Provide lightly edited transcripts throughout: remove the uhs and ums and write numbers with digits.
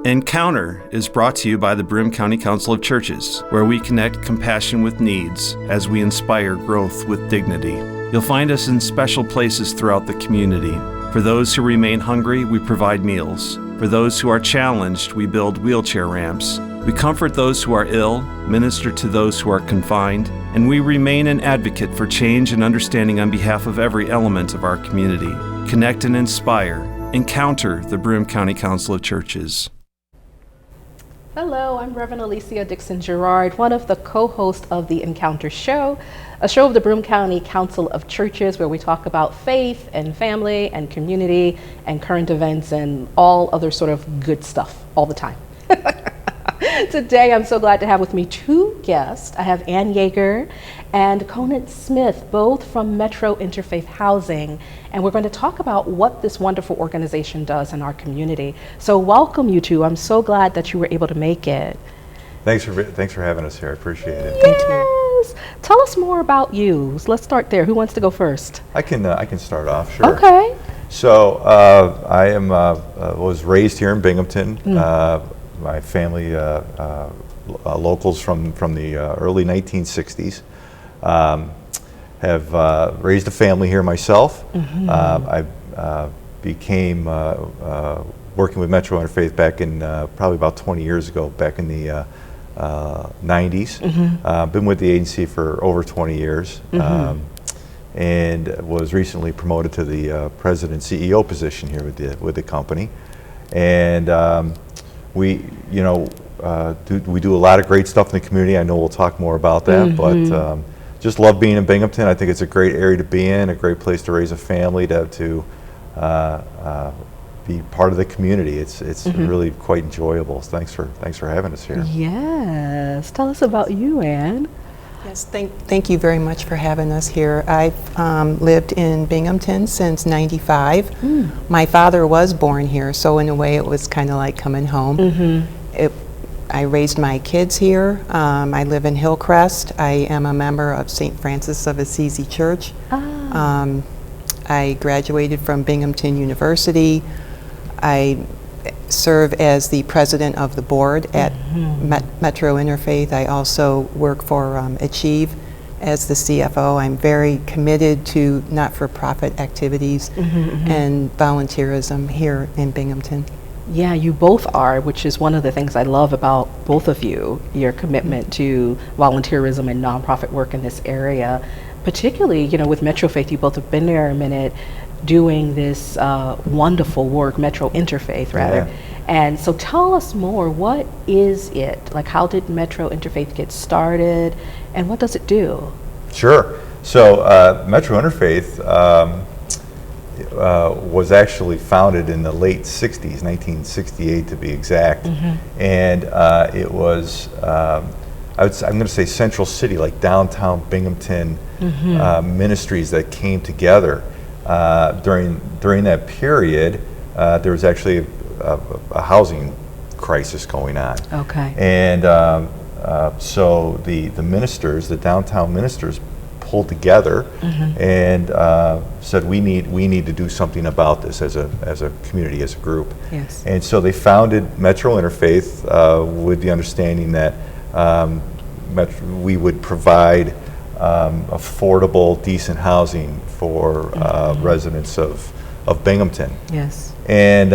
Encounter is brought to you by the Broome County Council of Churches, where we connect compassion with needs as we inspire growth with dignity. You'll find us in special places throughout the community. For those who remain hungry, we provide meals. For those who are challenged, we build wheelchair ramps. We comfort those who are ill, minister to those who are confined, and we remain an advocate for change and understanding on behalf of every element of our community. Connect and inspire. Encounter the Broome County Council of Churches. Hello, I'm Reverend Alicia Dixon-Gerard, one of the co-hosts of the Encounter Show, a show of the Broome County Council of Churches where we talk about faith and family and community and current events and all other sort of good stuff all the time. Today, I'm so glad to have with me two guests. I have Yeager and Conant Smith, both from Metro Interfaith Housing, and we're going to talk about what this wonderful organization does in our community. So welcome, you two. I'm so glad that you were able to make it. Thanks for having us here. I appreciate it. Yes. Thank you. Tell us more about you. So let's start there. Who wants to go first? I can start off. Sure. Okay. So I was raised here in Binghamton. My family, locals from the early 1960s, have raised a family here myself. I became working with Metro Interfaith back in probably about 20 years ago, back in the 90s. Been with the agency for over 20 years, and was recently promoted to the president CEO position here with the company. And we do a lot of great stuff in the community. I know we'll talk more about that, but just love being in Binghamton. I think it's a great area to be in, a great place to raise a family, to be part of the community. It's really quite enjoyable. So thanks for having us here. Yes. Tell us about you, Ann. Yes, thank you very much for having us here. I've lived in Binghamton since '95. My father was born here, so in a way it was kind of like coming home. I raised my kids here. I live in Hillcrest. I am a member of St. Francis of Assisi Church. I graduated from Binghamton University. I serve as the president of the board at Metro Interfaith. I also work for Achieve as the CFO. I'm very committed to not-for-profit activities and volunteerism here in Binghamton. Yeah, you both are, which is one of the things I love about both of you, your commitment to volunteerism and nonprofit work in this area. Particularly, with Metro Faith, you both have been there a minute doing this wonderful work, Metro Interfaith, rather. Yeah. And so tell us more, what is it? Like, how did Metro Interfaith get started, and what does it do? Sure. So Metro Interfaith was actually founded in the late 60s, 1968 to be exact. And it was, I'm going to say Central City, like downtown Binghamton ministries that came together. During that period, there was actually a housing crisis going on. Okay. And so the ministers, the downtown ministers, pulled together and said we need to do something about this as a community, as a group. Yes. And so they founded Metro Interfaith with the understanding that we would provide affordable, decent housing for residents of Binghamton. Yes. And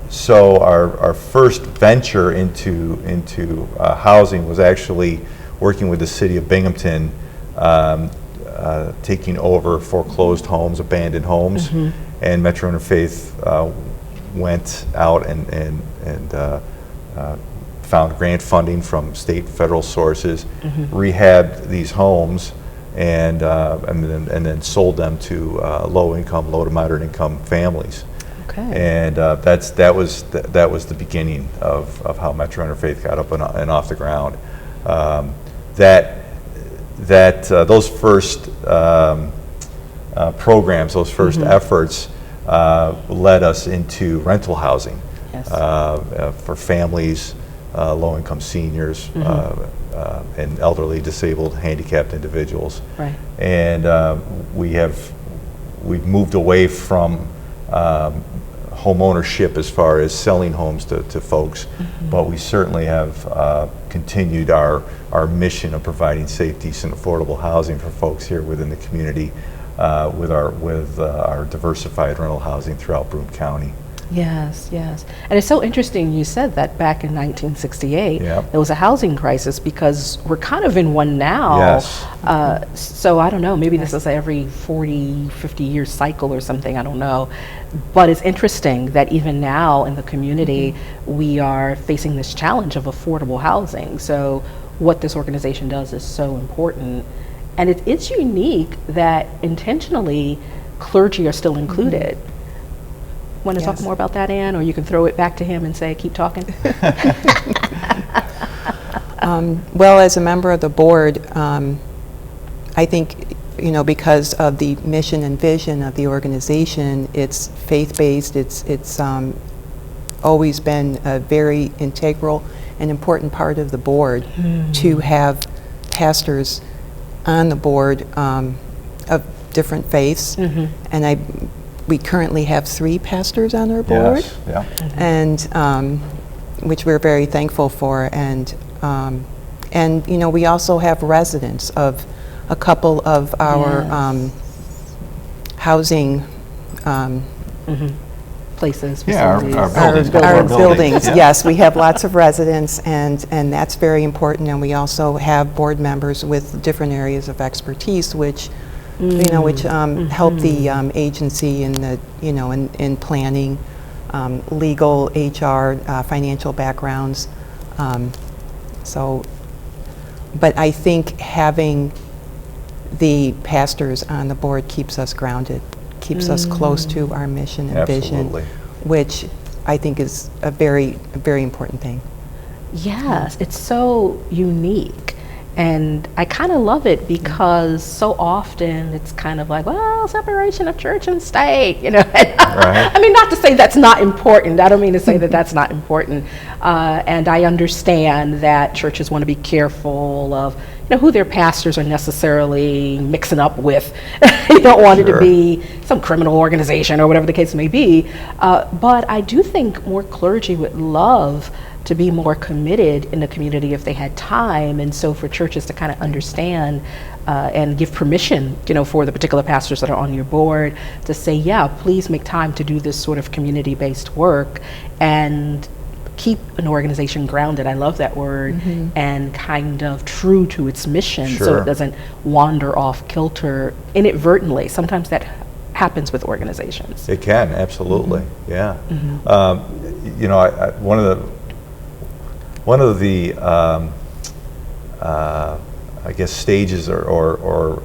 so our first venture into housing was actually working with the city of Binghamton, taking over foreclosed homes, abandoned homes, and Metro Interfaith went out and found grant funding from state and federal sources, rehabbed these homes, and then sold them to low to moderate income families. Okay. And that was the beginning of how Metro Interfaith got up and off the ground. Those first programs, those first efforts led us into rental housing. Yes. For families, low-income seniors, and elderly, disabled, handicapped individuals. Right. And we've moved away from home ownership as far as selling homes to folks, but we certainly have continued our mission of providing safe, decent, affordable housing for folks here within the community with our diversified rental housing throughout Broome County. Yes, yes. And it's so interesting you said that back in 1968, Yep. there was a housing crisis, because we're kind of in one now. Yes. So I don't know, maybe this is every 40, 50 year cycle or something, I don't know. But it's interesting that even now in the community, we are facing this challenge of affordable housing. So what this organization does is so important. And it's unique that intentionally clergy are still included. Want to talk more about that, Ann, or you can throw it back to him and say, keep talking? Well, as a member of the board, I think, because of the mission and vision of the organization, it's faith-based, it's always been a very integral and important part of the board to have pastors on the board of different faiths. And we currently have 3 pastors on our board. Yes. Yeah. And which we're very thankful for, and we also have residents of a couple of our housing places, Yeah, facilities. our our buildings. buildings. Yeah. Yes, we have lots of residents, and that's very important. And we also have board members with different areas of expertise, which help the agency in the in planning, legal, HR, financial backgrounds. But I think having the pastors on the board keeps us grounded, keeps us close to our mission and Absolutely. vision, which I think is a very, very important thing. Yes, it's so unique. And I kind of love it, because so often it's kind of like, well, separation of church and state, Right. I mean, not to say that's not important. I don't mean to say that that's not important. And I understand that churches want to be careful of, who their pastors are necessarily mixing up with. You don't want it to be some criminal organization or whatever the case may be. But I do think more clergy would love to be more committed in the community if they had time, and so for churches to kind of understand and give permission, for the particular pastors that are on your board to say, yeah, please make time to do this sort of community-based work and keep an organization grounded, I love that word, and kind of true to its mission, so it doesn't wander off kilter inadvertently. Sometimes that happens with organizations. It can, absolutely, yeah. One of the I guess stages or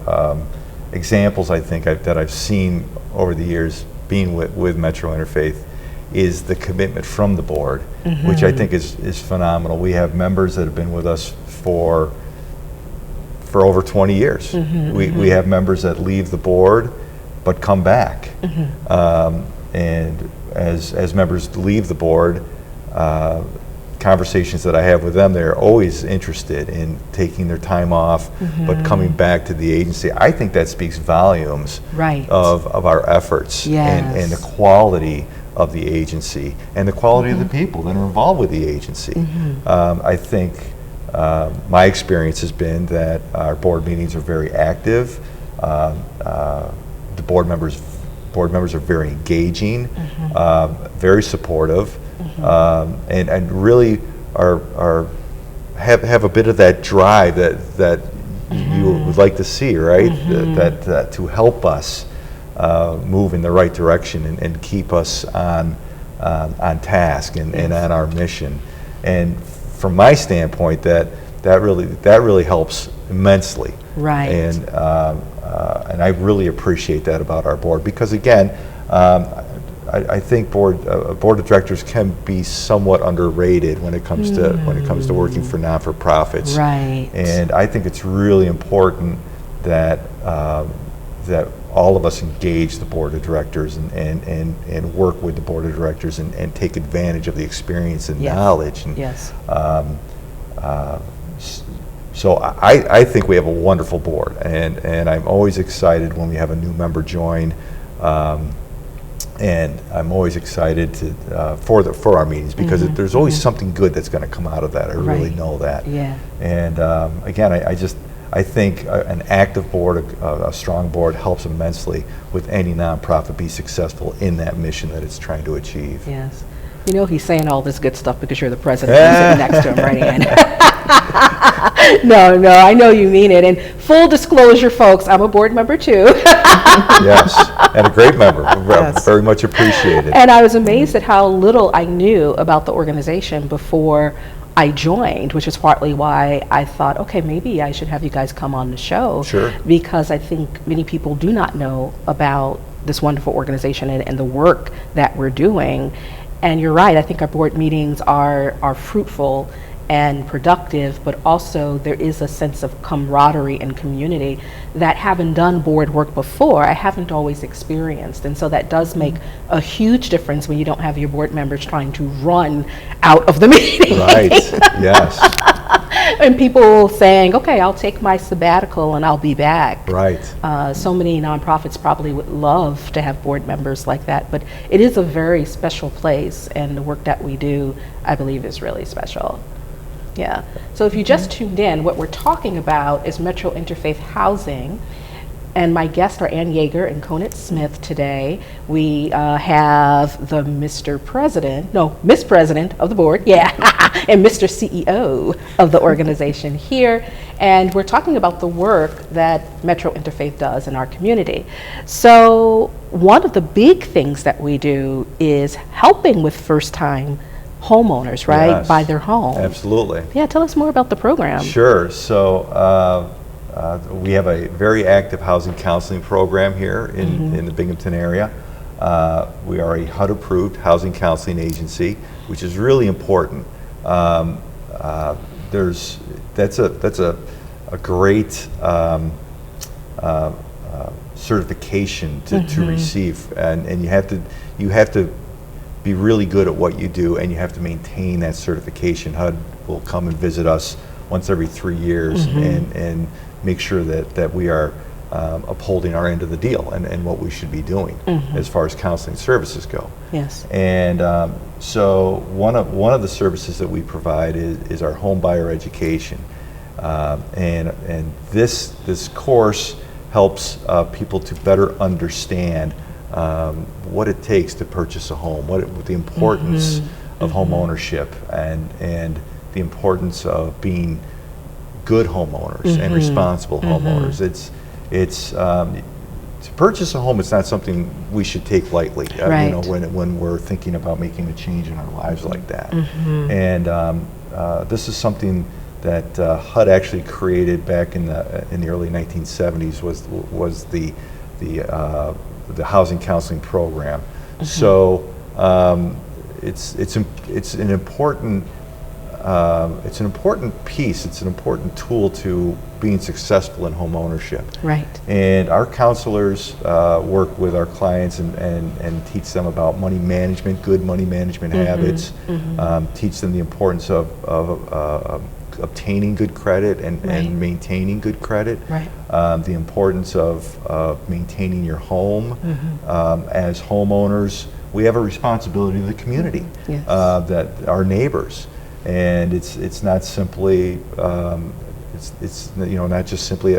examples I think that I've seen over the years being with Metro Interfaith is the commitment from the board, which I think is phenomenal. We have members that have been with us for over 20 years. We have members that leave the board but come back. And as members leave the board, conversations that I have with them, they're always interested in taking their time off, but coming back to the agency. I think that speaks volumes of our efforts and the quality of the agency and the quality of the people that are involved with the agency. I think my experience has been that our board meetings are very active. The board members are very engaging, very supportive. And really have a bit of that drive that you would like to see, right? That to help us move in the right direction and keep us on task and on our mission. And from my standpoint, that really helps immensely. Right. And I really appreciate that about our board, because again, I think board of directors can be somewhat underrated when it comes to working for not-for-profits. Right. And I think it's really important that that all of us engage the board of directors and work with the board of directors and take advantage of the experience and knowledge. And, so I think we have a wonderful board, and I'm always excited when we have a new member join. And I'm always excited to for our meetings because there's always something good that's going to come out of that. I really know that. Yeah. And again, I think an active board, a strong board, helps immensely with any nonprofit be successful in that mission that it's trying to achieve. Yes. You know he's saying all this good stuff because you're the president and sitting next to him right in. No, I know you mean it. And full disclosure, folks, I'm a board member too. Yes, and a great member. Yes. Very much appreciated. And I was amazed at how little I knew about the organization before I joined, which is partly why I thought, okay, maybe I should have you guys come on the show. Sure. Because I think many people do not know about this wonderful organization and the work that we're doing. And you're right, I think our board meetings are fruitful and productive, but also there is a sense of camaraderie and community that, having done board work before, I haven't always experienced. And so that does make a huge difference when you don't have your board members trying to run out of the meeting. Right, yes. And people saying, okay, I'll take my sabbatical and I'll be back. Right. So many nonprofits probably would love to have board members like that, but it is a very special place, and the work that we do, I believe, is really special. Yeah. So if you just tuned in, what we're talking about is Metro Interfaith housing. And my guests are Ann Yeager and Conant Smith today. We have the Miss President of the board, and Mr. CEO of the organization here. And we're talking about the work that Metro Interfaith does in our community. So one of the big things that we do is helping with first-time homeowners, right? Yes. Buy their home. Absolutely. Yeah, tell us more about the program. Sure. So we have a very active housing counseling program here in the Binghamton area. We are a HUD-approved housing counseling agency, which is really important. That's a great certification to receive, and you have to be really good at what you do, and you have to maintain that certification. HUD will come and visit us once every 3 years and make sure that we are upholding our end of the deal and what we should be doing as far as counseling services go. Yes. And so one of the services that we provide is our home buyer education, and this course helps people to better understand what it takes to purchase a home, what the importance of home ownership, and the importance of being good homeowners and responsible homeowners. It's to purchase a home. It's not something we should take lightly. Right. You know, when we're thinking about making a change in our lives like that. And this is something that HUD actually created back in the early 1970s. Was the housing counseling program. So it's an important piece. It's an important tool to being successful in home ownership. Right. And our counselors work with our clients and teach them about money management, good money management habits, teach them the importance of obtaining good credit and maintaining good credit, the importance of maintaining your home. As homeowners, we have a responsibility to the community, that our neighbors, and it's not simply it's not just simply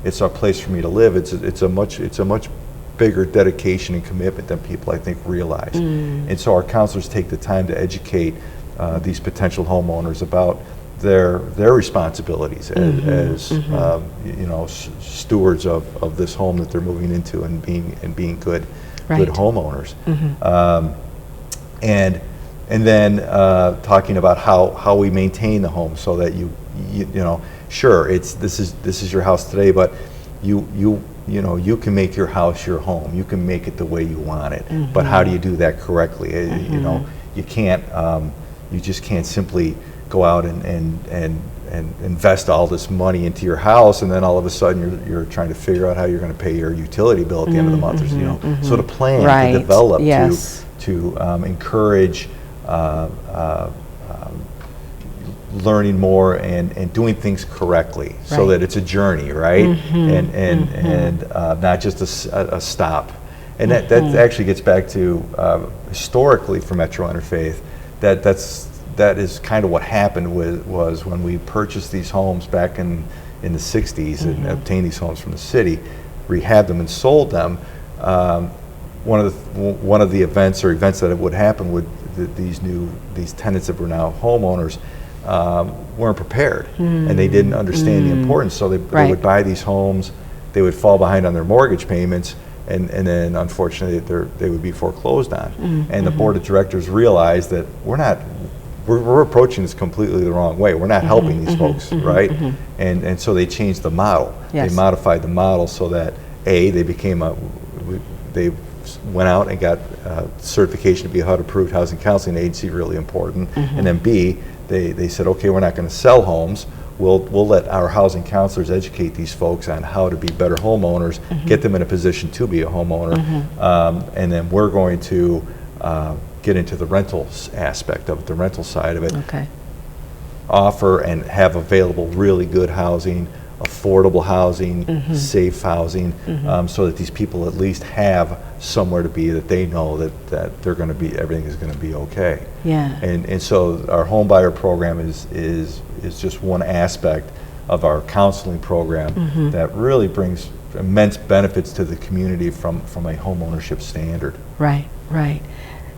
it's a place for me to live. It's a much bigger dedication and commitment than people, I think, realize. And so our counselors take the time to educate these potential homeowners about their responsibilities as stewards of this home that they're moving into, and being good homeowners. And then talking about how we maintain the home, so that you sure, this is your house today, but you can make your house your home. You can make it the way you want it. But how do you do that correctly? You can't. You just can't simply go out and invest all this money into your house, and then all of a sudden you're trying to figure out how you're going to pay your utility bill at the end of the month. So to plan, to develop, to encourage learning more and doing things correctly, so that it's a journey, right? And not just a stop. And that actually gets back to historically for Metro Interfaith, that is kind of what happened was when we purchased these homes back in the 60s and obtained these homes from the city, rehabbed them and sold them. One of the events that would happen would these tenants that were now homeowners weren't prepared, and they didn't understand the importance. So they would buy these homes, they would fall behind on their mortgage payments, and then unfortunately they would be foreclosed on. And the board of directors realized that we're approaching this completely the wrong way. We're not helping these folks, right? And so they changed the model. Yes. They modified the model so that they went out and got certification to be a HUD-approved housing counseling agency, really important. And then B, they said, okay, we're not going to sell homes. We'll let our housing counselors educate these folks on how to be better homeowners, get them in a position to be a homeowner, and then we're going to get into the rentals aspect of it, the rental side of it. Okay. Offer and have available really good housing, affordable housing, safe housing, so that these people at least have somewhere to be, that they know that they're going to be, everything is going to be okay. Yeah. And so our home buyer program is just one aspect of our counseling program that really brings immense benefits to the community from a home ownership standard. Right, right.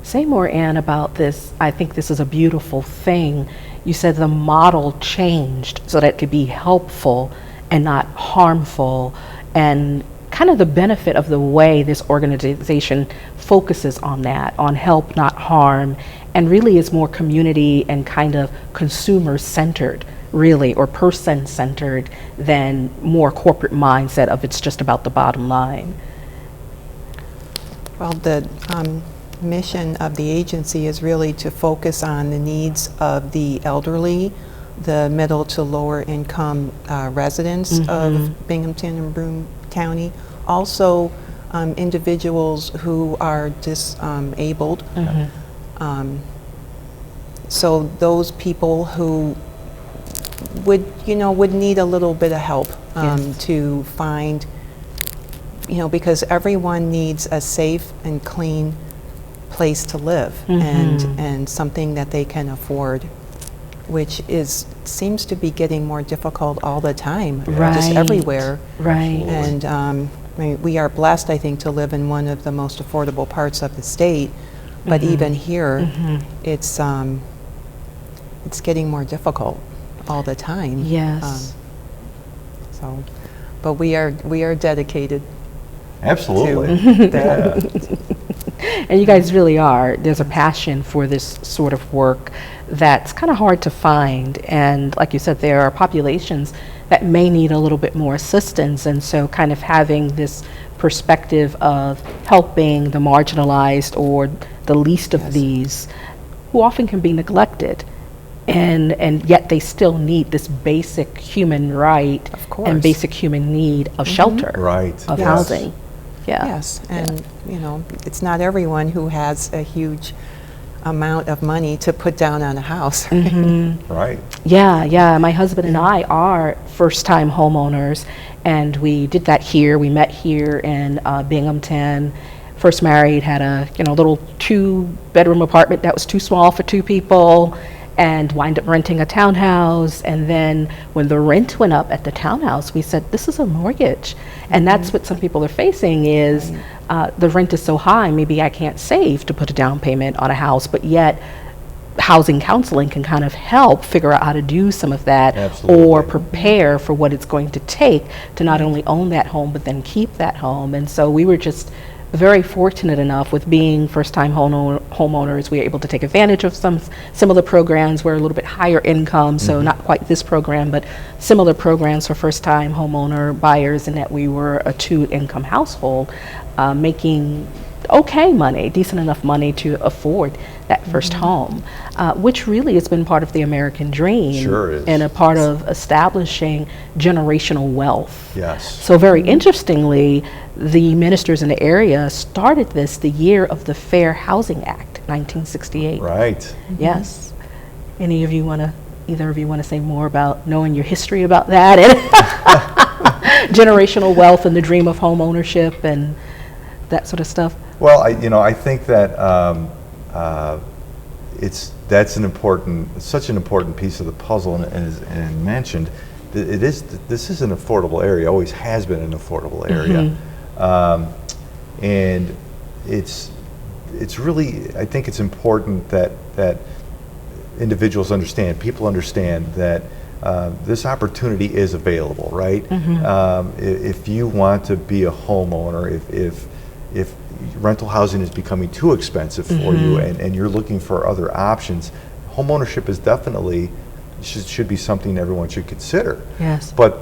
Say more, Ann, about this. I think this is a beautiful thing. You said the model changed so that it could be helpful and not harmful, and kind of the benefit of the way this organization focuses on that, on help, not harm, and really is more community and kind of consumer-centered, really, or person-centered than more corporate mindset of it's just about the bottom line. Well, the mission of the agency is really to focus on the needs of the elderly, the middle to lower income residents of Binghamton and Broome County, also individuals who are disabled. So those people who would need a little bit of help to find, because everyone needs a safe and clean place to live and something that they can afford, which seems to be getting more difficult all the time, just everywhere. Right. And I mean, we are blessed, I think, to live in one of the most affordable parts of the state, but even here, it's getting more difficult all the time. Yes. But we are dedicated. Absolutely. And you guys really are. There's a passion for this sort of work that's kind of hard to find. And like you said, there are populations that may need a little bit more assistance. And so kind of having this perspective of helping the marginalized or the least of these, who often can be neglected. And yet they still need this basic human right and basic human need of shelter, of housing. Yes, and it's not everyone who has a huge amount of money to put down on a house. Right. Yeah. My husband and I are first-time homeowners, and we did that here. We met here in Binghamton. First married, had a little 2-bedroom apartment that was too small for 2 people. And wind up renting a townhouse. And then when the rent went up at the townhouse, we said, this is a mortgage. And that's what some people are facing is the rent is so high, maybe I can't save to put a down payment on a house, but yet housing counseling can kind of help figure out how to do some of that or prepare for what it's going to take to not only own that home, but then keep that home. And so we were just very fortunate enough with being first-time homeowners. We were able to take advantage of some similar programs. We're a little bit higher income, so not quite this program, but similar programs for first-time homeowner buyers, and that we were a 2-income household making okay money, decent enough money to afford that first home, which really has been part of the American dream. Sure is. And a part of establishing generational wealth. Yes. So very interestingly, the ministers in the area started this the year of the Fair Housing Act, 1968. Right. Yes. Either of you want to say more about knowing your history about that and generational wealth and the dream of home ownership and that sort of stuff? Well, I think that that's such an important piece of the puzzle, and as mentioned, this is an affordable area, always has been an affordable area, and it's really, I think it's important that individuals understand, people understand that this opportunity is available, right? If you want to be a homeowner, if rental housing is becoming too expensive for you and you're looking for other options, homeownership is definitely should be something everyone should consider. Yes. But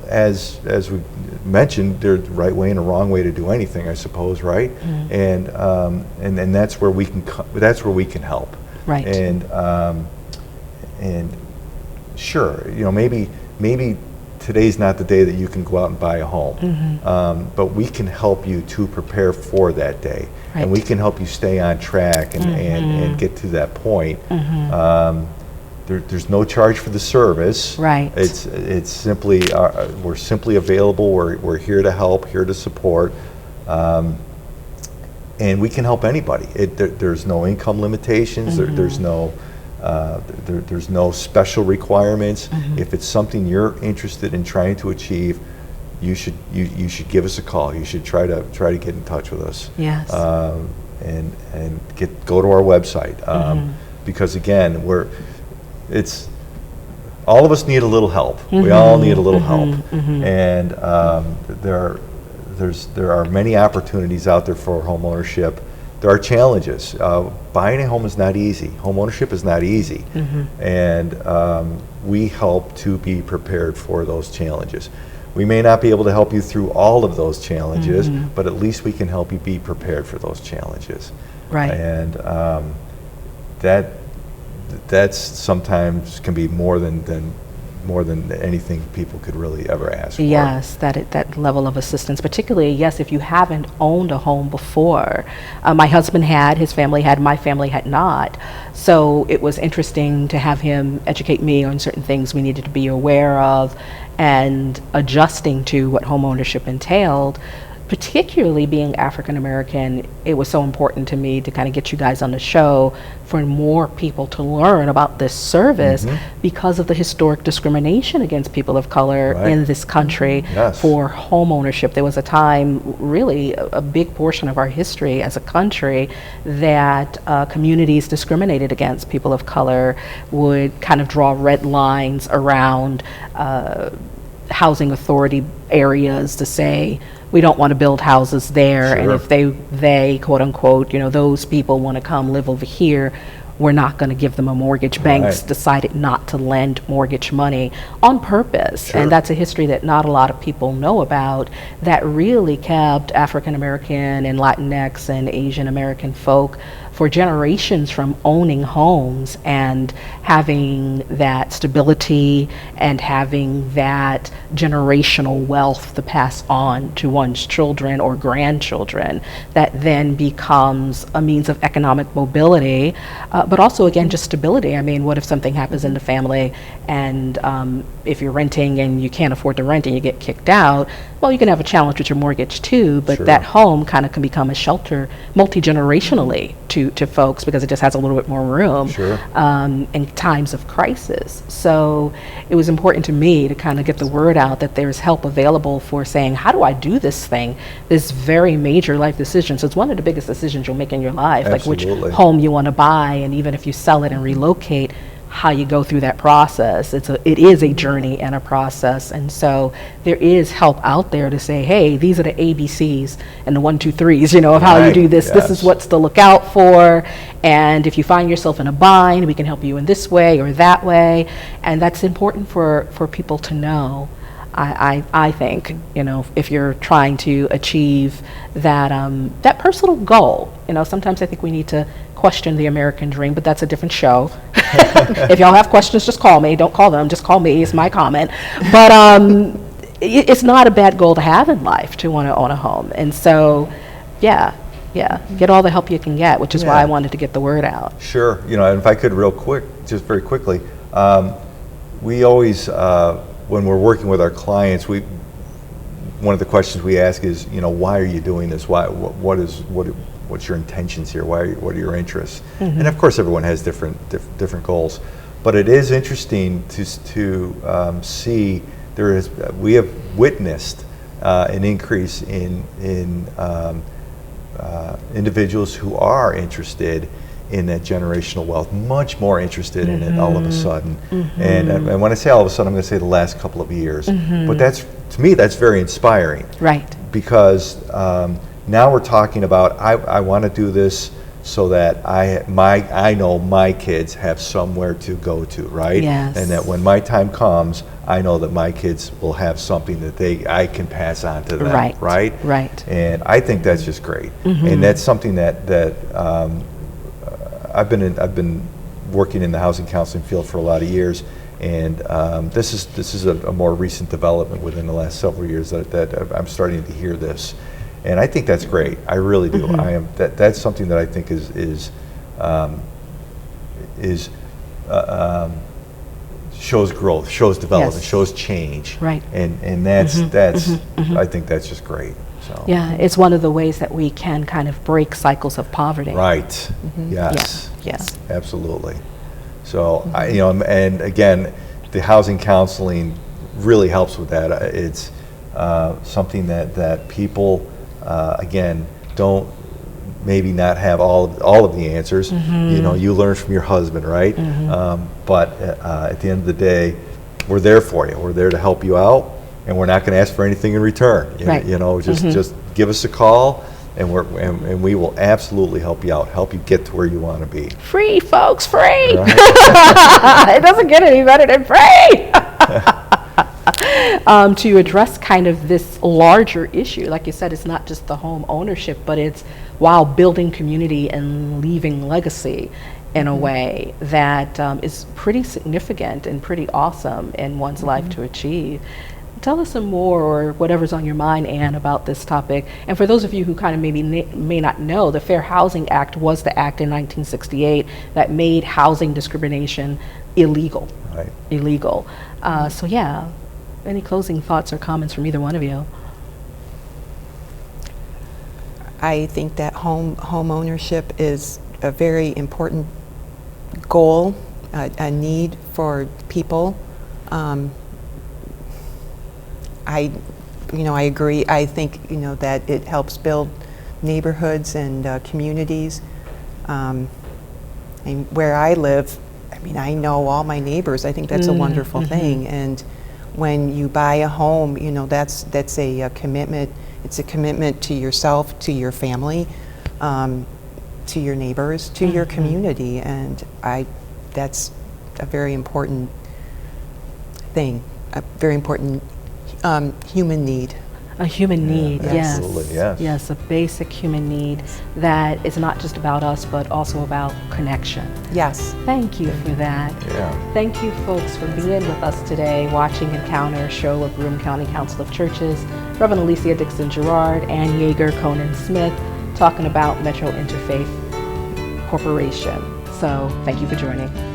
as we mentioned, there's a right way and a wrong way to do anything, I suppose, right? And that's where we can help. Right. And sure, maybe today's not the day that you can go out and buy a home, but we can help you to prepare for that day, and we can help you stay on track and get to that point. There's no charge for the service. Right. It's simply we're simply available. We're here to help, here to support, and we can help anybody. There's no income limitations. There's no there's no special requirements. If it's something you're interested in trying to achieve, you should give us a call. You should try to get in touch with us. Yes. And go to our website, because again, all of us need a little help. We all need a little help, and there are many opportunities out there for home ownership. There are challenges. Buying a home is not easy. Home ownership is not easy, and we help to be prepared for those challenges. We may not be able to help you through all of those challenges, but at least we can help you be prepared for those challenges. Right. And that's sometimes can be more than anything people could really ever ask for. Yes, that level of assistance, particularly, yes, if you haven't owned a home before. My husband had, his family had, my family had not. So it was interesting to have him educate me on certain things we needed to be aware of and adjusting to what home ownership entailed. Particularly being African American, it was so important to me to kind of get you guys on the show for more people to learn about this service because of the historic discrimination against people of color in this country for home ownership. There was a time, really a big portion of our history as a country, that communities discriminated against people of color, would kind of draw red lines around housing authority areas to say, we don't want to build houses there, and if they quote unquote, those people want to come live over here, we're not going to give them a mortgage. Banks decided not to lend mortgage money on purpose, and that's a history that not a lot of people know about, that really kept African American and Latinx and Asian American folk for generations from owning homes and having that stability and having that generational wealth to pass on to one's children or grandchildren, that then becomes a means of economic mobility, but also, again, just stability. I mean, what if something happens in the family and if you're renting and you can't afford to rent and you get kicked out, well, you can have a challenge with your mortgage too, but that home kind of can become a shelter multi-generationally to folks because it just has a little bit more room in times of crisis. So it was important to me to kind of get the word out that there's help available for saying, how do I do this thing, this very major life decision? So it's one of the biggest decisions you'll make in your life, like which home you want to buy, and even if you sell it and relocate, how you go through that process. It is a journey and a process, and so there is help out there to say, hey, these are the ABCs and the 1, 2, 3s, of how you do this. This is what's to look out for, and if you find yourself in a bind, we can help you in this way or that way, and that's important for people to know. I think, if you're trying to achieve that personal goal, sometimes I think we need to question the American dream, but that's a different show. If y'all have questions, just call me. Don't call them, just call me, is my comment. But it's not a bad goal to have in life, to want to own a home. And so, get all the help you can get, which is why I wanted to get the word out. Sure, and if I could just very quickly, we always, when we're working with our clients, one of the questions we ask is, why are you doing this? What's your intentions here? What are your interests? And of course, everyone has different goals. But it is interesting to see we have witnessed an increase in individuals who are interested in that generational wealth, much more interested in it all of a sudden. And when I say all of a sudden, I'm going to say the last couple of years. But to me, that's very inspiring. Right. Because now we're talking about, I want to do this so that I know my kids have somewhere to go to, right? Yes. And that when my time comes, I know that my kids will have something that I can pass on to them, right? Right. And I think that's just great. And that's something that I've been working in the housing counseling field for a lot of years, and this is a more recent development within the last several years that I'm starting to hear this. And I think that's great. I really do. That's something that I think shows growth, shows development, Yes. shows change. Right. And that's I think that's just great. So. Yeah, it's one of the ways that we can kind of break cycles of poverty. Right. Yes. Yeah. Absolutely. So and again, the housing counseling really helps with that. It's something that people again don't maybe not have all of the answers. You learn from your husband, right? But at the end of the day, we're there for you. We're there to help you out, and we're not going to ask for anything in return. Right. Just give us a call, and we will absolutely help you out, help you get to where you want to be. Free, folks, free. Right. It doesn't get any better than free. To address kind of this larger issue, like you said, it's not just the home ownership, but it's while building community and leaving legacy in a way that is pretty significant and pretty awesome in one's life to achieve. Tell us some more, or whatever's on your mind, Anne, about this topic. And for those of you who kind of maybe may not know, the Fair Housing Act was the act in 1968 that made housing discrimination illegal. Right. Illegal. So yeah, any closing thoughts or comments from either one of you? I think that home ownership is a very important goal, a need for people. I agree. I think that it helps build neighborhoods and communities. And where I live, I know all my neighbors. I think that's a wonderful thing. And when you buy a home, that's a commitment. It's a commitment to yourself, to your family, to your neighbors, to your community, and that's a very important thing, a very important human need. A human need, yes. Absolutely, yes. Yes, a basic human need that is not just about us, but also about connection. Yes. Thank you for that. Yeah. Thank you, folks, for being with us today, watching Encounter, a show of Broome County Council of Churches, Reverend Alicia Dixon-Gerard, Ann Yeager, Conant Smith, talking about Metro Interfaith Corporation. So thank you for joining.